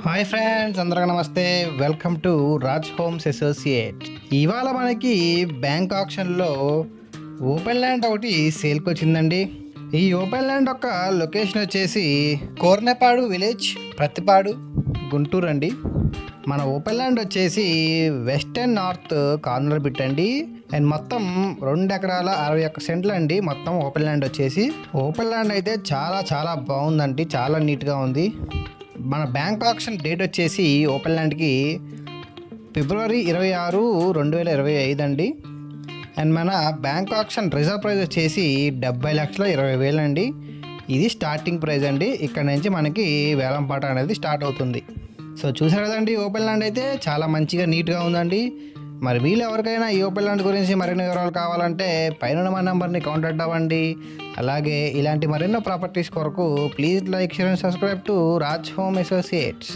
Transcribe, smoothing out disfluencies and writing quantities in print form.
Hi friends, అందరికీ నమస్తే. Welcome to Raj homes associate. ఇవాళ మనకి బ్యాంక్ ఆప్షన్లో ఓపెన్ ల్యాండ్ ఒకటి సేల్కి వచ్చిందండి. ఈ ఓపెన్ ల్యాండ్ యొక్క లొకేషన్ వచ్చేసి కోర్నపాడు విలేజ్, ప్రతిపాడు, గుంటూరు అండి. మన ఓపెన్ ల్యాండ్ వచ్చేసి వెస్టర్న్ నార్త్ కార్నర్ బిట్ అండి. అండ్ మొత్తం 2 ఎకరాల 61 సెంట్లు అండి. మొత్తం ఓపెన్ ల్యాండ్ వచ్చేసి ఓపెన్ ల్యాండ్ అయితే చాలా చాలా బాగుందండి, చాలా నీట్గా ఉంది. మన బ్యాంక్ ఆప్షన్ డేట్ వచ్చేసి ఓపెన్ ల్యాండ్కి ఫిబ్రవరి 26, 2025 అండి. అండ్ మన బ్యాంక్ ఆప్షన్ రిజర్వ్ ప్రైస్ వచ్చేసి 70,20,000 అండి. ఇది స్టార్టింగ్ ప్రైస్ అండి. ఇక్కడ నుంచి మనకి వేలంపాట అనేది స్టార్ట్ అవుతుంది. సో చూసారు కదండి, ఓపెన్ ల్యాండ్ అయితే చాలా మంచిగా నీట్గా ఉందండి. మరి వీళ్ళు ఎవరికైనా ఈ ఓపెన్ ల్యాండ్ గురించి మరిన్ని వివరాలు కావాలంటే పైన మా నెంబర్ని కాంటాక్ట్ అవ్వండి. అలాగే ఇలాంటి మరెన్నో ప్రాపర్టీస్ కొరకు please like, share and subscribe to Raj home associates.